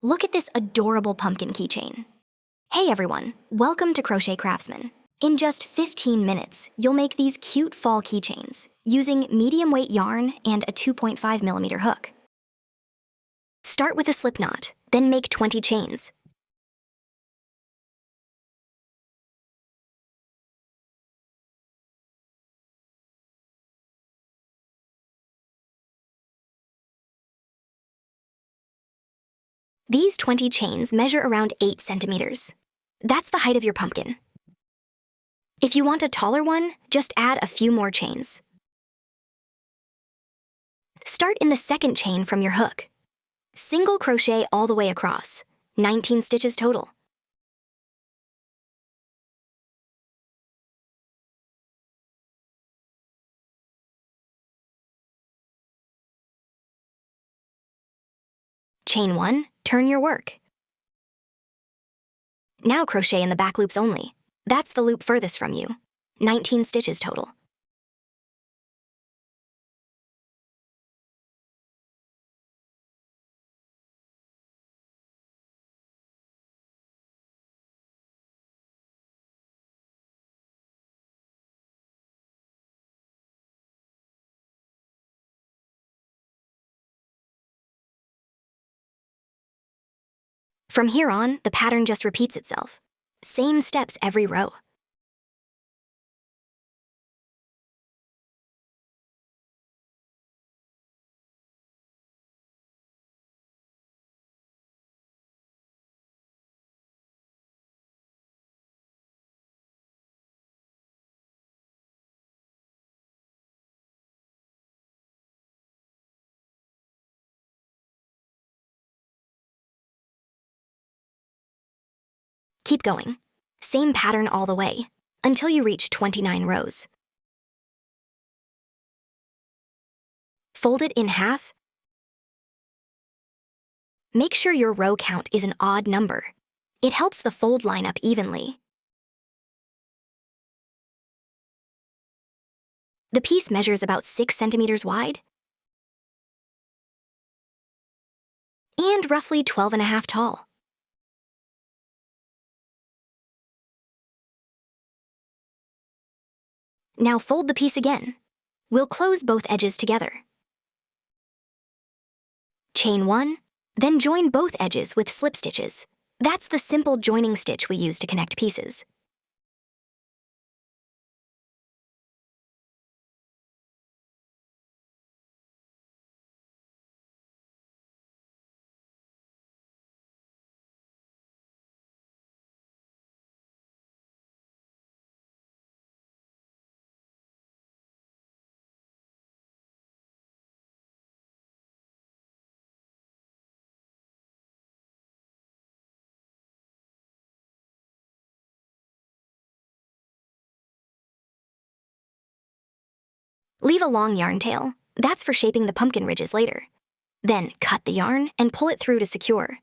Look at this adorable pumpkin keychain. Hey everyone, welcome to Crochet Craftsman. In just 15 minutes, you'll make these cute fall keychains using medium weight yarn and a 2.5mm hook. Start with a slip knot, then make 20 chains. These 20 chains measure around 8 centimeters. That's the height of your pumpkin. If you want a taller one, just add a few more chains. Start in the second chain from your hook. Single crochet all the way across, 19 stitches total. Chain 1, turn your work. Now crochet in the back loops only. That's the loop furthest from you, 19 stitches total. From here on, the pattern just repeats itself. Same steps every row. Keep going. Same pattern all the way, until you reach 29 rows. Fold it in half. Make sure your row count is an odd number. It helps the fold line up evenly. The piece measures about 6 centimeters wide and roughly 12.5 tall. Now fold the piece again. We'll close both edges together. Chain 1, then join both edges with slip stitches. That's the simple joining stitch we use to connect pieces. Leave a long yarn tail. That's for shaping the pumpkin ridges later. Then cut the yarn and pull it through to secure.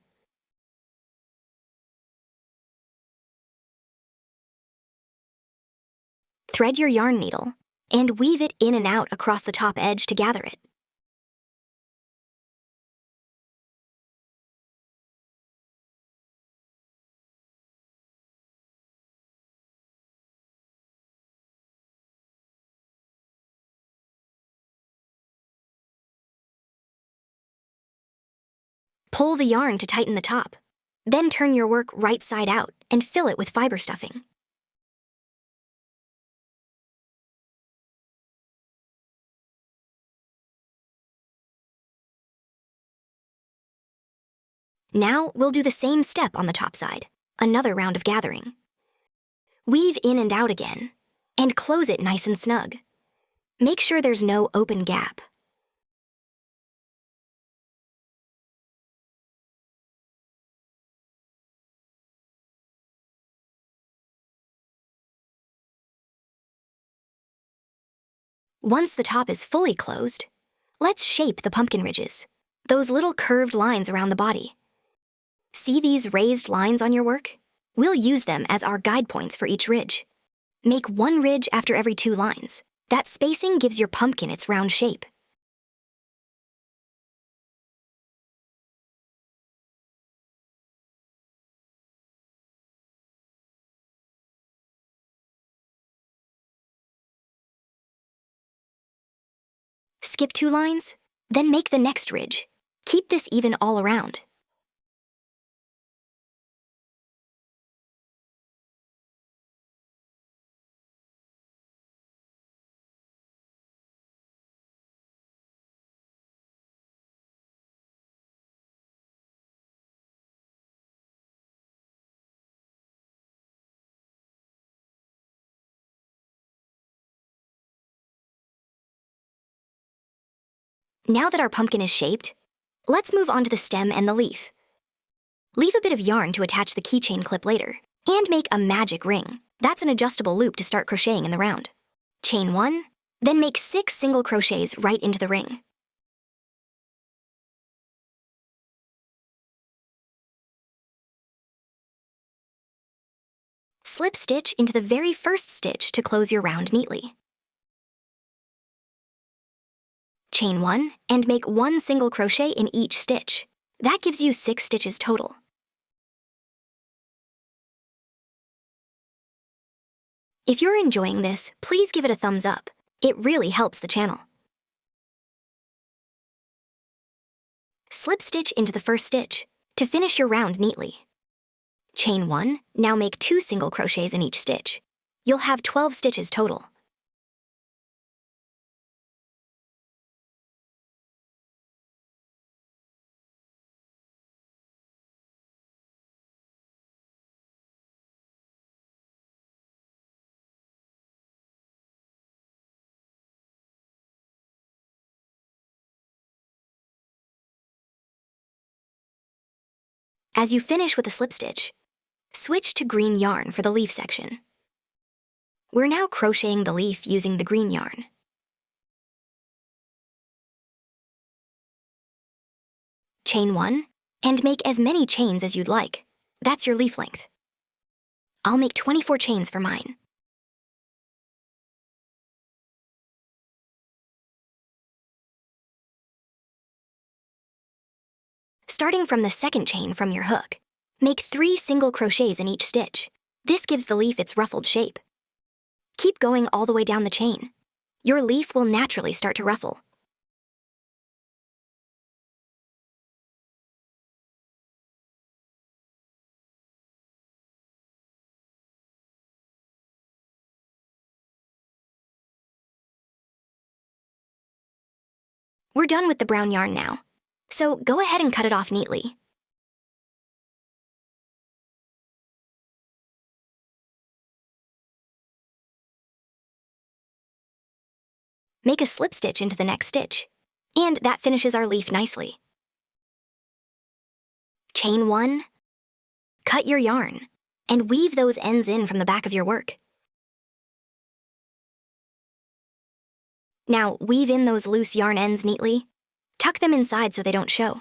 Thread your yarn needle and weave it in and out across the top edge to gather it. Pull the yarn to tighten the top. Then turn your work right side out and fill it with fiber stuffing. Now we'll do the same step on the top side, another round of gathering. Weave in and out again, and close it nice and snug. Make sure there's no open gap. Once the top is fully closed, let's shape the pumpkin ridges, those little curved lines around the body. See these raised lines on your work? We'll use them as our guide points for each ridge. Make one ridge after every 2 lines. That spacing gives your pumpkin its round shape. Skip 2 lines, then make the next ridge. Keep this even all around. Now that our pumpkin is shaped, let's move on to the stem and the leaf. Leave a bit of yarn to attach the keychain clip later, and make a magic ring. That's an adjustable loop to start crocheting in the round. Chain 1, then make 6 single crochets right into the ring. Slip stitch into the very first stitch to close your round neatly. Chain 1 and make 1 single crochet in each stitch. That gives you 6 stitches total. If you're enjoying this, please give it a thumbs up. It really helps the channel. Slip stitch into the first stitch to finish your round neatly. Chain 1, now make 2 single crochets in each stitch. You'll have 12 stitches total. As you finish with a slip stitch, switch to green yarn for the leaf section. We're now crocheting the leaf using the green yarn. Chain 1, and make as many chains as you'd like. That's your leaf length. I'll make 24 chains for mine. Starting from the second chain from your hook, make 3 single crochets in each stitch. This gives the leaf its ruffled shape. Keep going all the way down the chain. Your leaf will naturally start to ruffle. We're done with the brown yarn now, so go ahead and cut it off neatly. Make a slip stitch into the next stitch, and that finishes our leaf nicely. Chain 1, cut your yarn, and weave those ends in from the back of your work. Now weave in those loose yarn ends neatly. Tuck them inside so they don't show.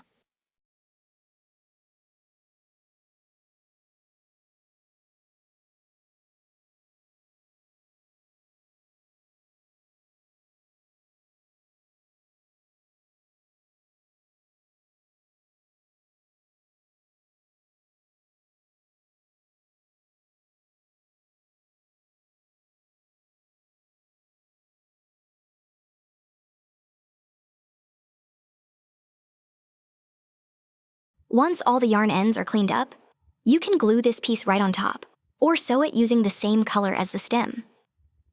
Once all the yarn ends are cleaned up, you can glue this piece right on top, or sew it using the same color as the stem.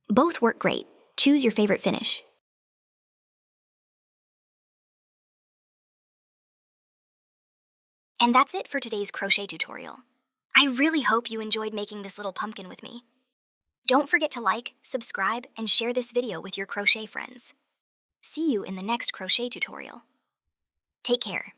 Both work great. Choose your favorite finish. And that's it for today's crochet tutorial. I really hope you enjoyed making this little pumpkin with me. Don't forget to like, subscribe, and share this video with your crochet friends. See you in the next crochet tutorial. Take care.